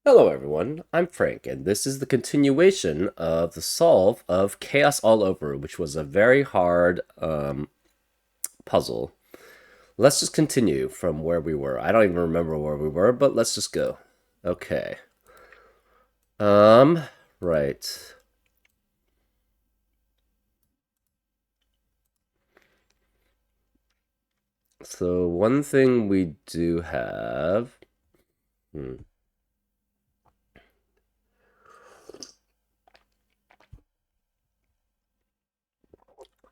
Hello everyone, I'm Frank, and this is the continuation of the solve of Chaos All Over, which was a very hard puzzle. Let's just continue from where we were. I don't even remember where we were, but let's just go. Okay. Um, right. So one thing we do have...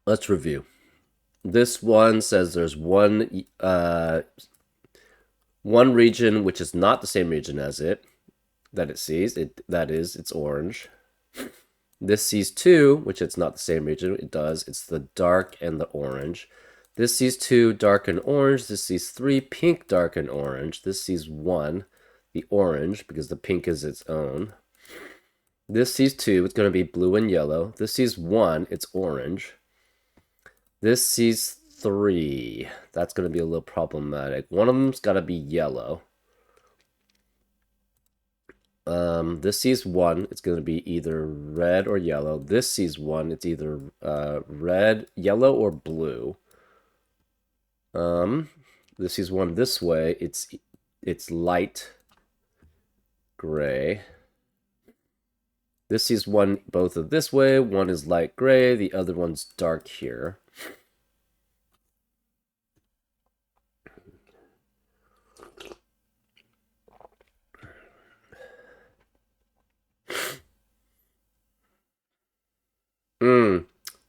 Let's review. This one says there's one region which is not the same region as that it sees. It's orange. This sees two, which it's not the same region. It does. It's the dark and the orange. This sees two, dark and orange. This sees three, pink, dark, and orange. This sees one, the orange, because the pink is its own. This sees two, it's going to be blue and yellow. This sees one, it's orange. This sees three. That's going to be a little problematic. One of them's got to be yellow. This sees one, it's going to be either red or yellow. This sees one, it's either red, yellow, or blue. This sees one this way, it's light gray. This sees one both of this way, one is light gray, the other one's dark here.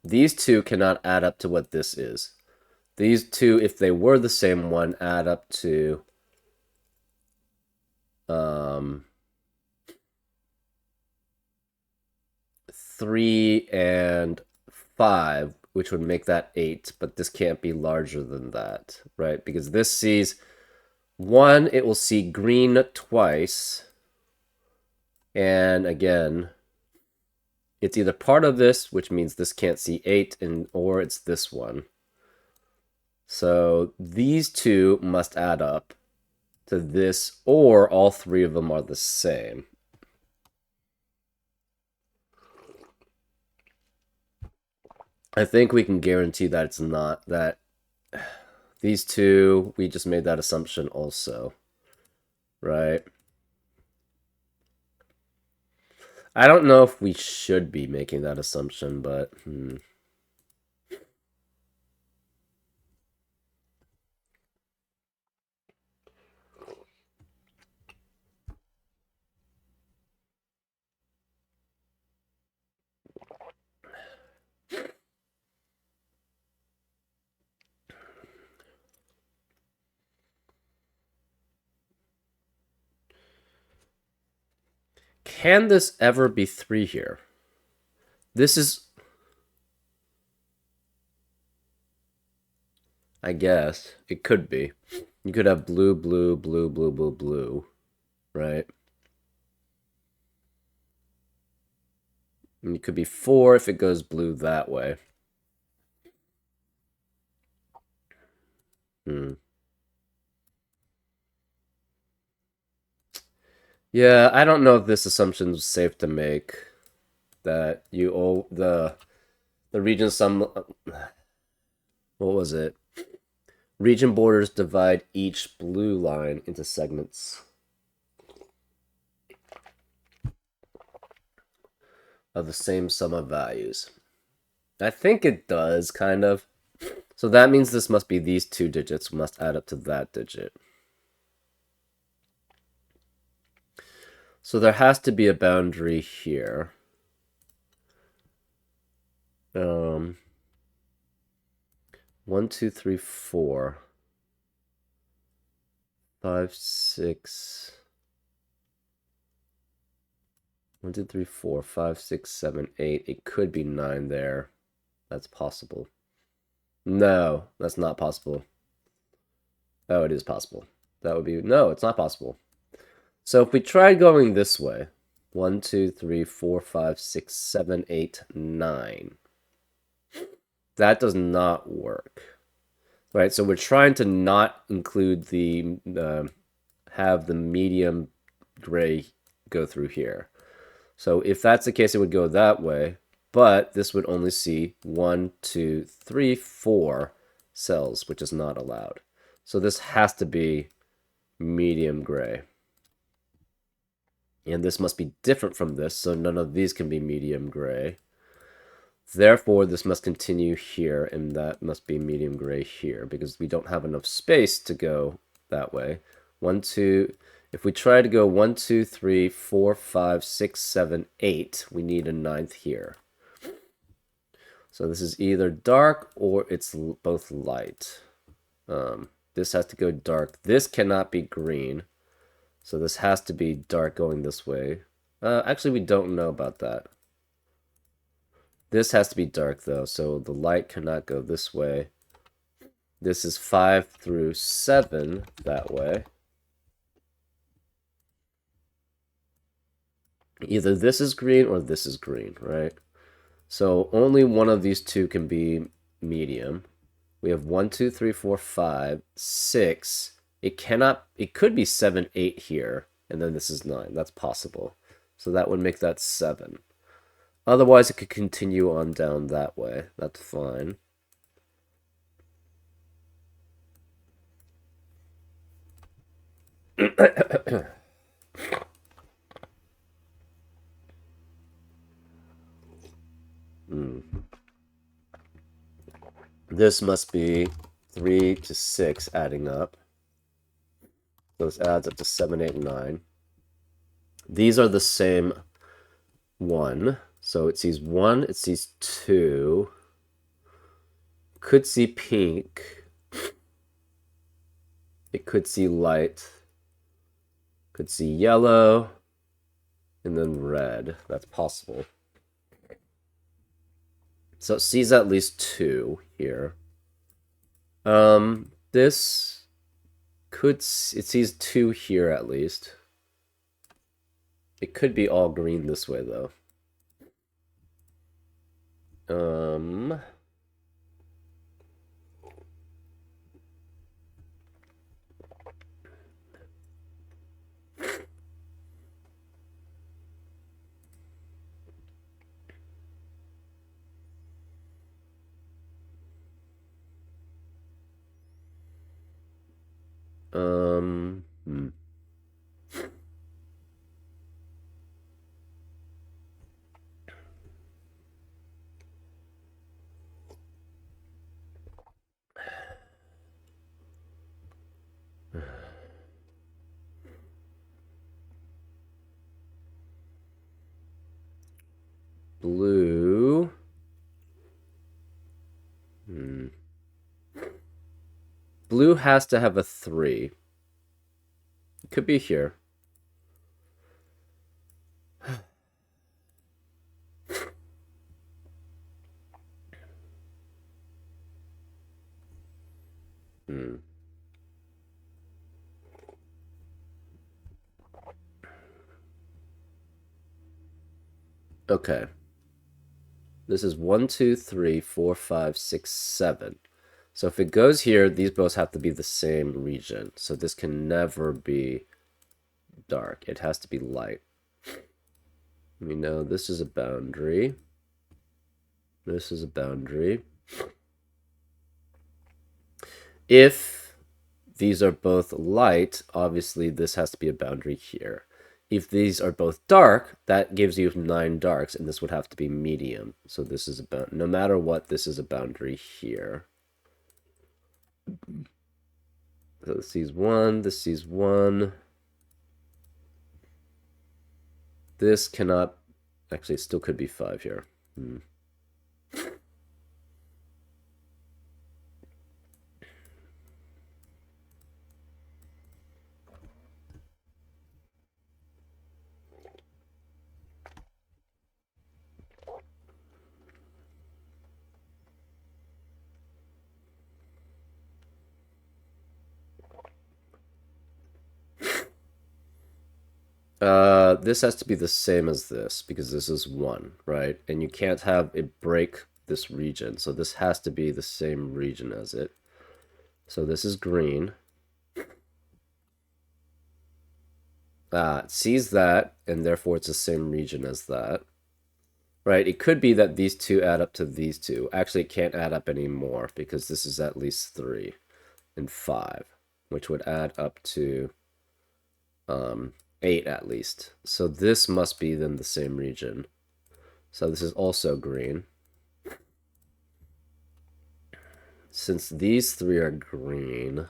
These two cannot add up to what this is. These two, if they were the same one, add up to 3 and 5, which would make that 8, but this can't be larger than that, right? Because this sees 1, it will see green twice. And again, it's either part of this, which means this can't see 8, or it's this one. So these two must add up to this, or all three of them are the same. I think we can guarantee that it's not that. These two, we just made that assumption also, right? I don't know if we should be making that assumption, but can this ever be 3 here? This is... I guess. It could be. You could have blue, blue, blue, blue, blue, blue, right? And it could be 4 if it goes blue that way. Yeah, I don't know if this assumption is safe to make. That you owe the region some... What was it? Region borders divide each blue line into segments of the same sum of values. I think it does, kind of. So that means this must be these two digits must add up to that digit. So there has to be a boundary here. 1, 2, 3, 4, 5, 6. 1, 2, 3, 4, 5, 6, 7, 8. It could be 9 there. That's possible. No, that's not possible. Oh, it is possible. That would be... No, it's not possible. So if we try going this way, 1, 2, 3, 4, 5, 6, 7, 8, 9. That does not work. Right, so we're trying to not include the... have the medium gray go through here. So if that's the case, it would go that way, but this would only see 1, 2, 3, 4 cells, which is not allowed. So this has to be medium gray. And this must be different from this, so none of these can be medium gray. Therefore, this must continue here, and that must be medium gray here, because we don't have enough space to go that way. 1, 2, if we try to go 1, 2, 3, 4, 5, 6, 7, 8, we need a ninth here. So this is either dark or it's both light. This has to go dark. This cannot be green. So this has to be dark going this way. Actually, we don't know about that. This has to be dark, though, so the light cannot go this way. This is 5 through 7 that way. Either this is green or this is green, right? So only one of these two can be medium. We have 1, 2, 3, 4, 5, 6. It could be 7, 8 here, and then this is 9. That's possible. So that would make that 7. Otherwise, it could continue on down that way. That's fine. This must be 3 to 6 adding up. So this adds up to 7, 8, 9. These are the same one. So it sees 1, it sees 2. Could see pink. It could see light. Could see yellow. And then red. That's possible. So it sees at least 2 here. This could, it sees 2 here at least. It could be all green this way though. Hmm. Blue. Blue has to have a 3. It could be here. Okay. This is 1, 2, 3, 4, 5, 6, 7. So if it goes here, these both have to be the same region. So this can never be dark. It has to be light. We know this is a boundary. This is a boundary. If these are both light, obviously this has to be a boundary here. If these are both dark, that gives you 9 darks, and this would have to be medium. So this is about, no matter what, this is a boundary here. So this sees 1, this sees 1. This cannot, actually it still could be 5 here. This has to be the same as this because this is 1, right? And you can't have it break this region. So this has to be the same region as it. So this is green. It sees that, and therefore it's the same region as that. Right, it could be that these two add up to these two. Actually, it can't add up anymore because this is at least 3 and 5, which would add up to 8 at least. So this must be then the same region. So this is also green. Since these three are green,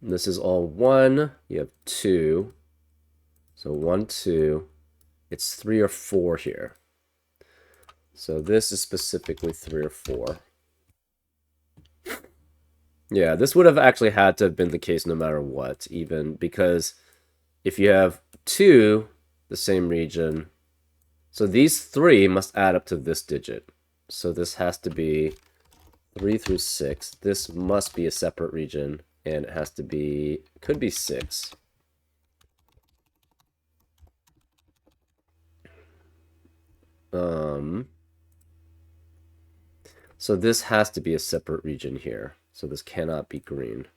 this is all 1. You have 2. So 1, 2. It's 3 or 4 here. So this is specifically 3 or 4. Yeah, this would have actually had to have been the case no matter what, even because if you have 2, the same region, so these 3 must add up to this digit. So this has to be 3 through 6. This must be a separate region, and it has to be, could be 6. So this has to be a separate region here. So this cannot be green.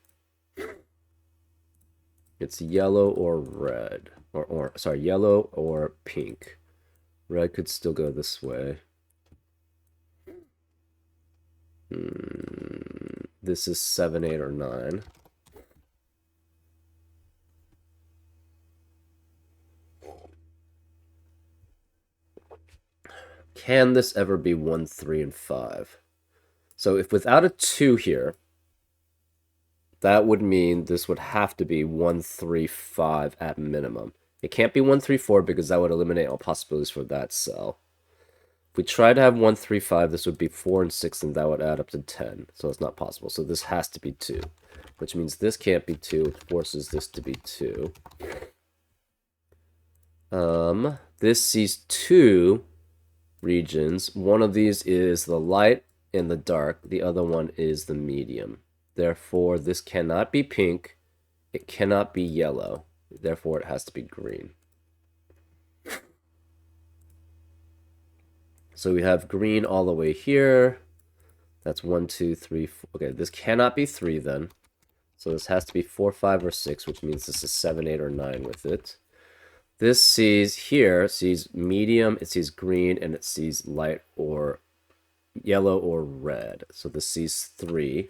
It's yellow or red, or sorry, yellow or pink. Red could still go this way. This is 7, 8, or 9. Can this ever be 1, 3, and 5? So if without a 2 here, that would mean this would have to be 1, 3, 5 at minimum. It can't be 1, 3, 4 because that would eliminate all possibilities for that cell. If we try to have 1, 3, 5, this would be 4 and 6, and that would add up to 10. So it's not possible. So this has to be 2, which means this can't be 2, which forces this to be 2. This sees 2 regions. One of these is the light and the dark. The other one is the medium. Therefore, this cannot be pink. It cannot be yellow. Therefore, it has to be green. So we have green all the way here. That's 1, 2, 3, 4. Okay, this cannot be 3 then. So this has to be 4, 5, or 6, which means this is 7, 8, or 9 with it. This sees here, it sees medium, it sees green, and it sees light or yellow or red. So this sees 3.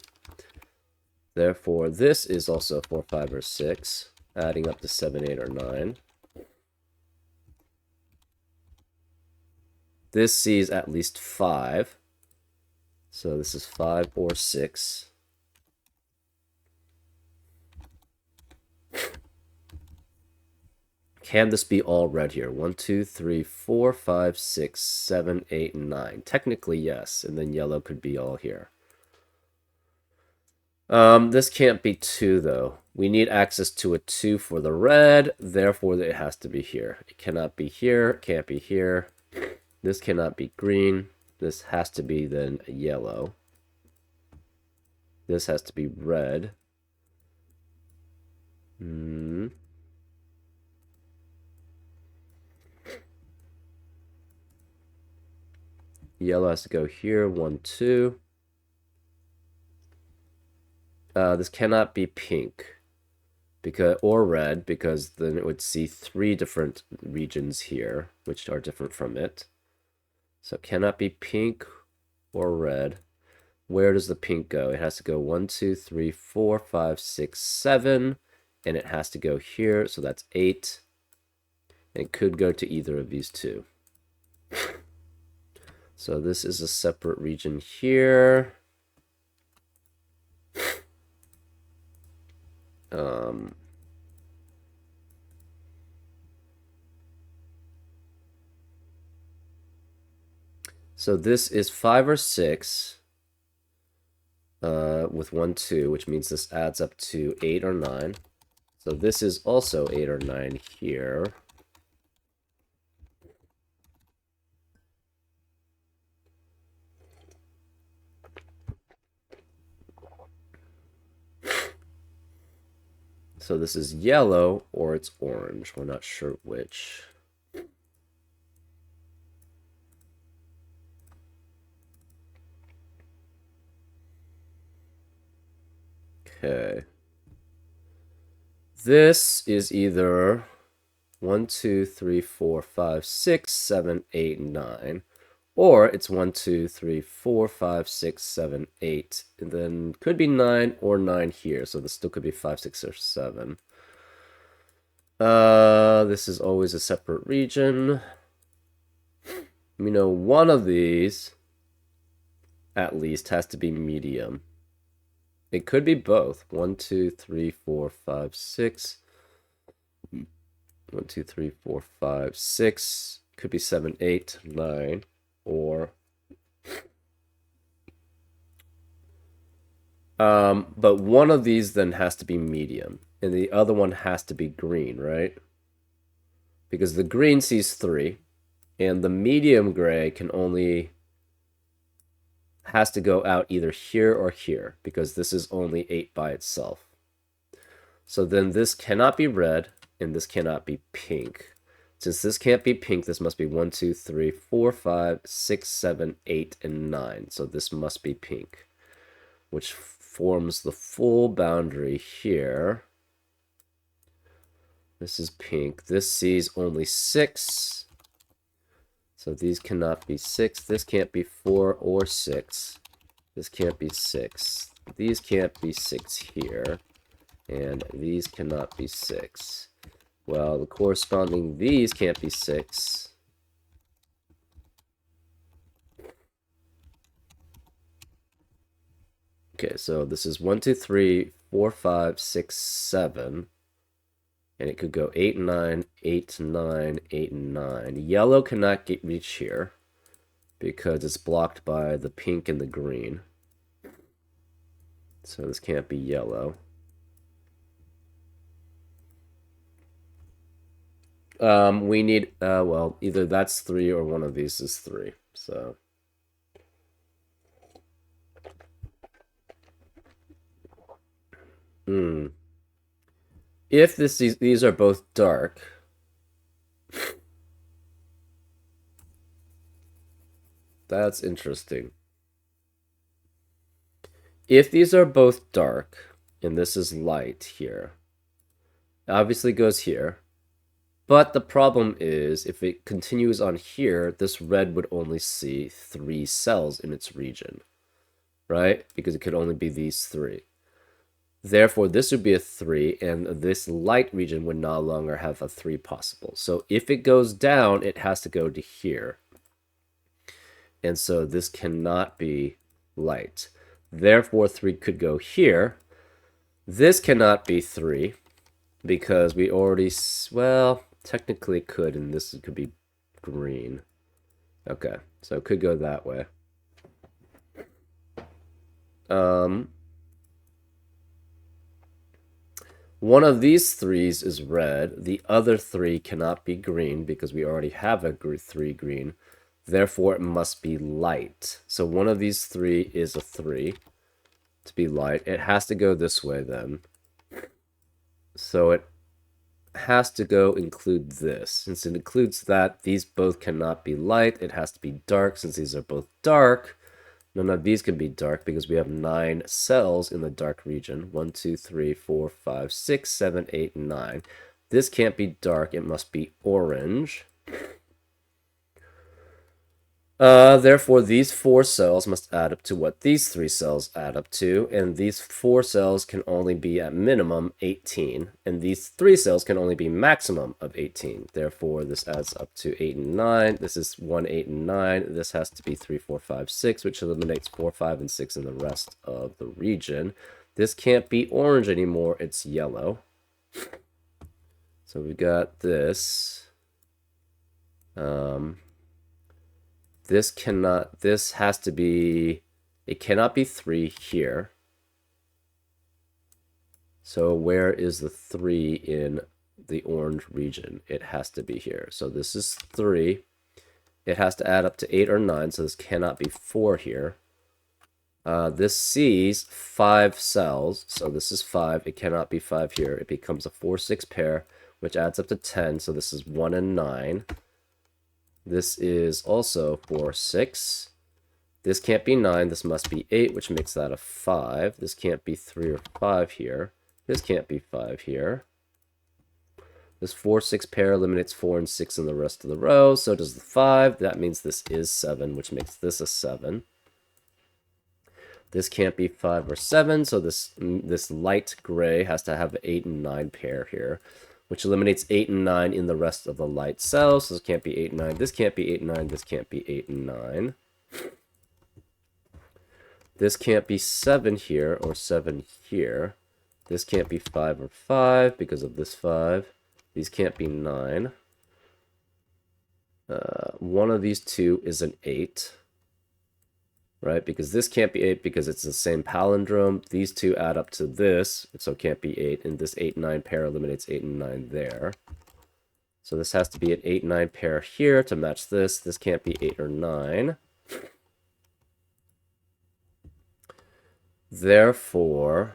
Therefore, this is also 4, 5, or 6, adding up to 7, 8, or 9. This sees at least 5. So this is 5 or 6. Can this be all red here? 1, 2, 3, 4, 5, 6, 7, 8, 9. Technically, yes. And then yellow could be all here. This can't be 2, though. We need access to a 2 for the red. Therefore, it has to be here. It cannot be here. It can't be here. This cannot be green. This has to be then yellow. This has to be red. Yellow has to go here. 1, 2. This cannot be pink or red, because then it would see 3 different regions here, which are different from it. So it cannot be pink or red. Where does the pink go? It has to go 1, 2, 3, 4, 5, 6, 7, and it has to go here, so that's 8. And it could go to either of these 2. So this is a separate region here. So this is 5 or 6 with 1, 2, which means this adds up to 8 or 9. So this is also 8 or 9 here. So this is yellow or it's orange. We're not sure which. Okay. this is either 1, 2, 3, 4, 5, 6, 7, 8, 9. Or it's 1, 2, 3, 4, 5, 6, 7, 8. And then could be 9 or 9 here. So this still could be 5, 6, or 7. This is always a separate region. We know one of these, at least, has to be medium. It could be both. 1, 2, 3, 4, 5, 6. 1, 2, 3, 4, 5, 6. Could be 7, 8, 9. Or but one of these then has to be medium, and the other one has to be green, right? Because the green sees 3, and the medium gray has to go out either here or here, because this is only 8 by itself. So then this cannot be red, and this cannot be pink. Since this can't be pink, this must be 1, 2, 3, 4, 5, 6, 7, 8, and 9. So this must be pink, which forms the full boundary here. This is pink. This sees only 6. So these cannot be 6. This can't be 4 or 6. This can't be 6. These can't be 6 here. And these cannot be 6. Well, the corresponding these can't be 6. Okay, so this is 1, 2, 3, 4, 5, 6, 7. And it could go 8, 9, 8, 9, 8, 9. Yellow cannot reach here because it's blocked by the pink and the green. So this can't be yellow. We need, well, either that's 3 or one of these is 3. So if these are both dark, that's interesting. If these are both dark and this is light here, obviously goes here. But the problem is, if it continues on here, this red would only see 3 cells in its region, right? Because it could only be these 3. Therefore, this would be a 3, and this light region would no longer have a 3 possible. So if it goes down, it has to go to here. And so this cannot be light. Therefore, 3 could go here. This cannot be 3, because we already, well, technically it could, and this could be green. Okay, so it could go that way. One of these 3s is red. The other 3 cannot be green because we already have a 3 green. Therefore, it must be light. So one of these 3 is a 3 to be light. It has to go this way then. So it has to go include this. Since it includes that, these both cannot be light. It has to be dark. Since these are both dark, none of these can be dark because we have 9 cells in the dark region. 1, 2, 3, 4, 5, 6, 7, 8, 9. This can't be dark. It must be orange. Therefore, these 4 cells must add up to what these 3 cells add up to, and these 4 cells can only be at minimum 18, and these 3 cells can only be maximum of 18. Therefore, this adds up to 8 and 9. This is 1, 8, and 9. This has to be 3, 4, 5, 6, which eliminates 4, 5, and 6 in the rest of the region. This can't be orange anymore. It's yellow. So we got this. This has to be, it cannot be 3 here. So where is the 3 in the orange region? It has to be here. So this is 3. It has to add up to 8 or 9, so this cannot be 4 here. This sees 5 cells, so this is 5. It cannot be 5 here. It becomes a 4, 6 pair, which adds up to 10, so this is 1 and 9. This is also 4, 6. This can't be 9. This must be 8, which makes that a 5. This can't be 3 or 5 here. This can't be 5 here. This 4, 6 pair eliminates 4 and 6 in the rest of the row. So does the 5. That means this is 7, which makes this a 7. This can't be 5 or 7, so this light gray has to have an 8 and 9 pair here, which eliminates 8 and 9 in the rest of the light cells. So this can't be 8 and 9. This can't be 8 and 9. This can't be 8 and 9. This can't be 7 here or 7 here. This can't be 5 or 5 because of this 5. These can't be 9. One of these two is an 8. Right? Because this can't be 8 because it's the same palindrome. These two add up to this, so it can't be 8. And this 8 and 9 pair eliminates 8 and 9 there. So this has to be an 8 and 9 pair here to match this. This can't be 8 or 9. Therefore,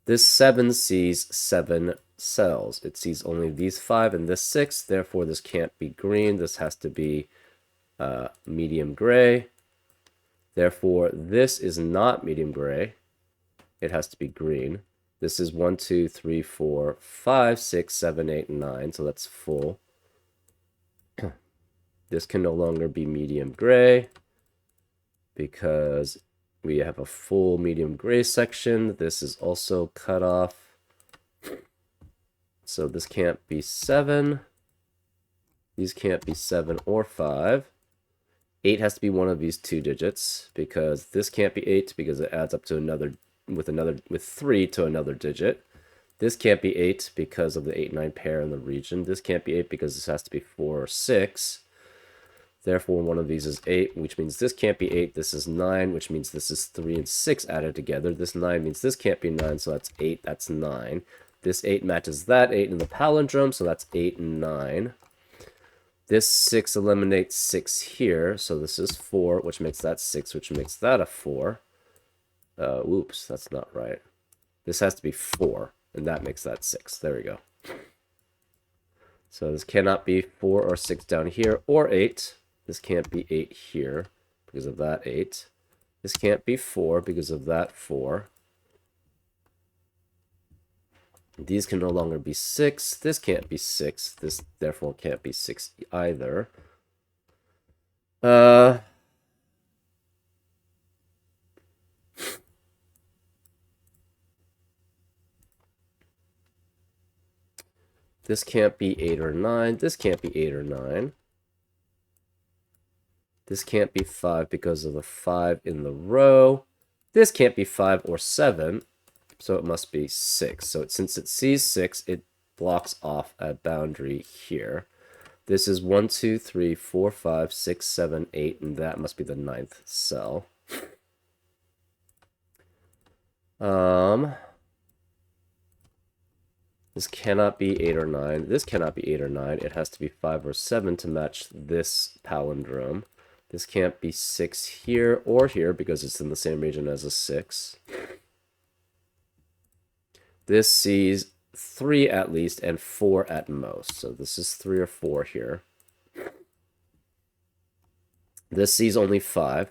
this 7 sees 7 cells. It sees only these 5 and this 6. Therefore, this can't be green. This has to be medium gray. Therefore, this is not medium gray. It has to be green. This is 1, 2, 3, 4, 5, 6, 7, 8, and 9. So that's full. This can no longer be medium gray because we have a full medium gray section. This is also cut off. So this can't be 7. These can't be 7 or 5. 8 has to be one of these two digits because this can't be 8 because it adds up to another with 3 to another digit. This can't be 8 because of the 8, 9 pair in the region. This can't be 8 because this has to be 4 or 6. Therefore, one of these is 8, which means this can't be 8. This is 9, which means this is 3 and 6 added together. This 9 means this can't be 9, so that's 8. That's 9. This 8 matches that 8 in the palindrome, so that's 8 and 9. This 6 eliminates 6 here, so this is 4, which makes that 6, which makes that a 4. Oops, that's not right. This has to be 4, and that makes that 6. There we go. So this cannot be 4 or 6 down here, or 8. This can't be 8 here because of that 8. This can't be 4 because of that 4. These can no longer be 6. This can't be 6. This therefore can't be 6 either. This can't be 8 or 9. This can't be 8 or 9. This can't be 5 because of the 5 in the row. This can't be 5 or 7. So it must be 6. So since it sees 6, it blocks off a boundary here. This is 1, 2, 3, 4, 5, 6, 7, 8, and that must be the 9th cell. This cannot be 8 or 9. This cannot be 8 or 9. It has to be 5 or 7 to match this palindrome. This can't be 6 here or here because it's in the same region as a 6. This sees 3 at least and 4 at most. So this is 3 or 4 here. This sees only 5.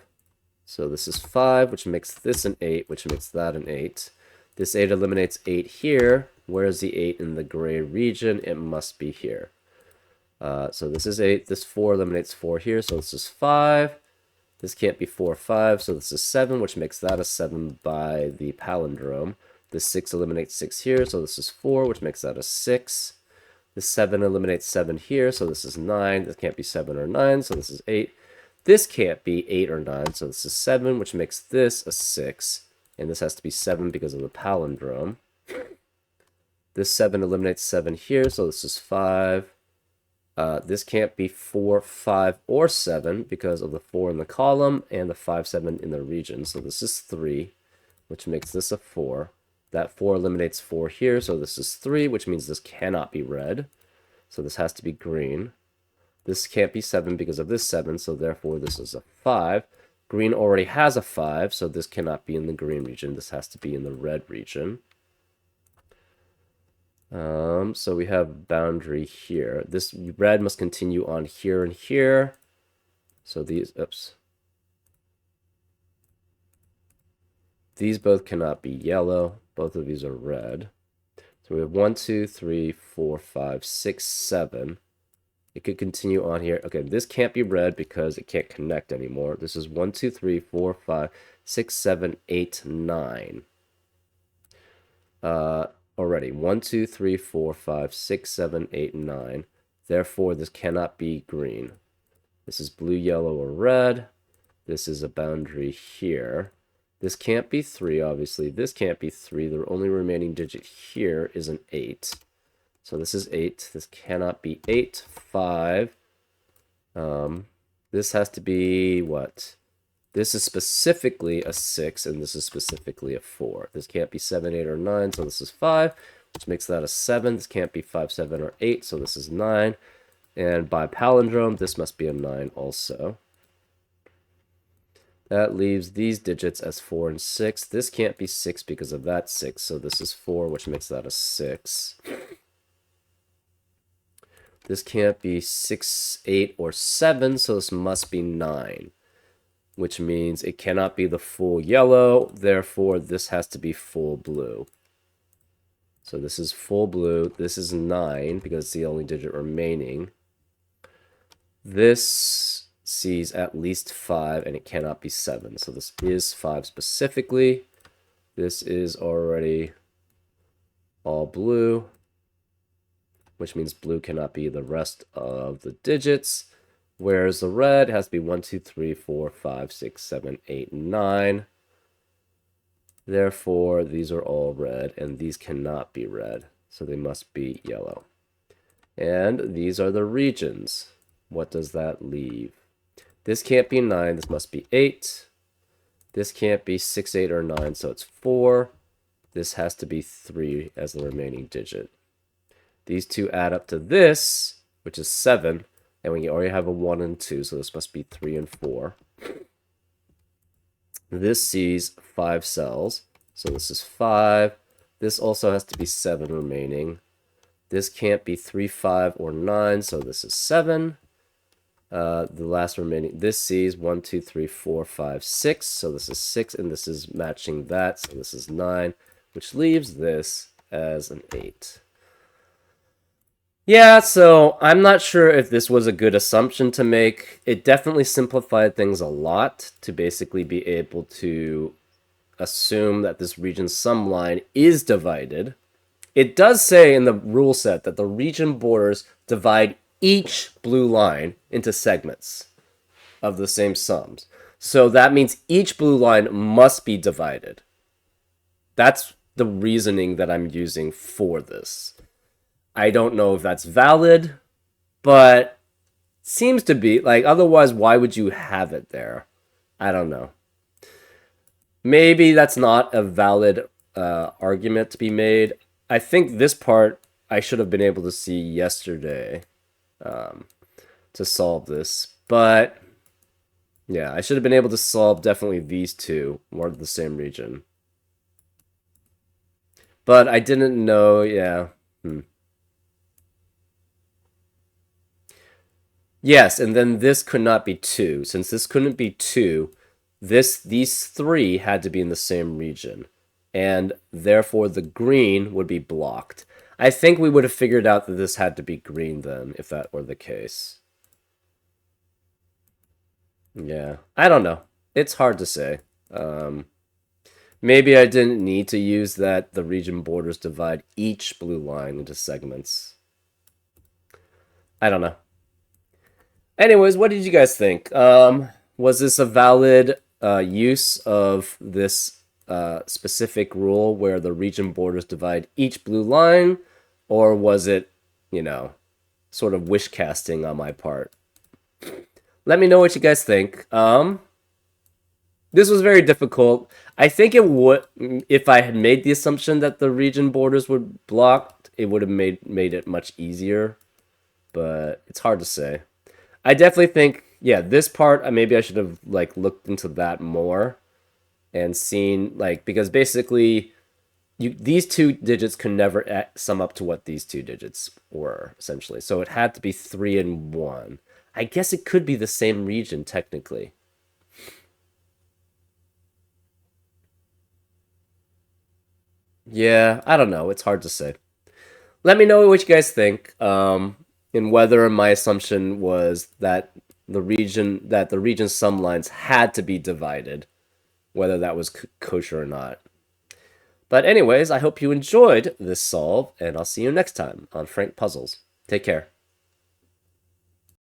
So this is 5, which makes this an 8, which makes that an 8. This 8 eliminates 8 here. Where's the 8 in the gray region? It must be here. So this is 8. This 4 eliminates 4 here, so this is 5. This can't be 4 or 5, so this is 7, which makes that a 7 by the palindrome. This 6 eliminates 6 here, so this is 4, which makes that a 6. This 7 eliminates 7 here, so this is 9. This can't be 7 or 9, so this is 8. This can't be 8 or 9, so this is 7, which makes this a 6. And this has to be 7 because of the palindrome. This 7 eliminates 7 here, so this is 5. This can't be 4, 5, or 7 because of the 4 in the column and the 5, 7 in the region. So this is 3, which makes this a 4. That 4 eliminates 4 here, so this is 3, which means this cannot be red. So this has to be green. This can't be 7 because of this 7, so therefore this is a 5. Green already has a 5, so this cannot be in the green region. This has to be in the red region. So we have boundary here. This red must continue on here and here. So these, oops. These both cannot be yellow. Both of these are red. So we have 1, 2, 3, 4, 5, 6, 7. It could continue on here. Okay, this can't be red because it can't connect anymore. This is 1, 2, 3, 4, 5, 6, 7, 8, 9. Already 1, 2, 3, 4, 5, 6, 7, 8, 9. Therefore, this cannot be green. This is blue, yellow, or red. This is a boundary here. This can't be 3, obviously. This can't be 3. The only remaining digit here is an 8. So this is 8. This cannot be 8. 5. This has to be what? This is specifically a 6, and this is specifically a 4. This can't be 7, 8, or 9, so this is 5, which makes that a 7. This can't be 5, 7, or 8, so this is 9. And by palindrome, this must be a 9 also. That leaves these digits as 4 and 6. This can't be 6 because of that 6, so this is 4, which makes that a 6. This can't be 6, 8, or 7, so this must be 9, which means it cannot be the full yellow, therefore this has to be full blue. So this is full blue, this is 9, because it's the only digit remaining. This sees at least 5, and it cannot be 7, so this is 5 specifically. This is already all blue, which means blue cannot be the rest of the digits, whereas the red has to be 1, 2, 3, 4, 5, 6, 7, 8, 9. Therefore, these are all red, and these cannot be red, so they must be yellow. And these are the regions. What does that leave? This can't be 9, this must be 8. This can't be 6, 8, or 9, so it's 4. This has to be 3 as the remaining digit. These two add up to this, which is 7, and we already have a 1 and 2, so this must be 3 and 4. This sees 5 cells, so this is 5. This also has to be 7 remaining. This can't be 3, 5, or 9, so this is 7. The last remaining, this sees 1, 2, 3, 4, 5, 6, so this is 6, and this is matching that, so this is 9, which leaves this as an 8. Yeah, so I'm not sure if this was a good assumption to make. It definitely simplified things a lot to basically be able to assume that this region sum line is divided. It does say in the rule set that the region borders divide each blue line into segments of the same sums. So that means each blue line must be divided. That's the reasoning that I'm using for this. I don't know if that's valid, but seems to be. Like, otherwise, why would you have it there? I don't know. Maybe that's not a valid argument to be made. I think this part I should have been able to see yesterday to solve this. But, yeah, I should have been able to solve definitely these two, more of the same region. But I didn't know, yeah. Yes, and then this could not be 2. Since this couldn't be 2, these 3 had to be in the same region. And therefore the green would be blocked. I think we would have figured out that this had to be green then, if that were the case. Yeah, I don't know. It's hard to say. Maybe I didn't need to use that the region borders divide each blue line into segments. I don't know. Anyways, what did you guys think? Was this a valid use of this specific rule where the region borders divide each blue line? Or was it, you know, sort of wish casting on my part? Let me know what you guys think. This was very difficult. I think it would, if I had made the assumption that the region borders were blocked, it would have made it much easier. But it's hard to say. I definitely think, yeah, this part, maybe I should have, like, looked into that more and seen, like, because basically, these two digits can never sum up to what these two digits were, essentially. So it had to be 3 and 1. I guess it could be the same region, technically. Yeah, I don't know. It's hard to say. let me know what you guys think, and whether my assumption was that the region sum lines had to be divided, whether that was kosher or not. But anyways, I hope you enjoyed this solve, and I'll see you next time on Frank Puzzles. Take care.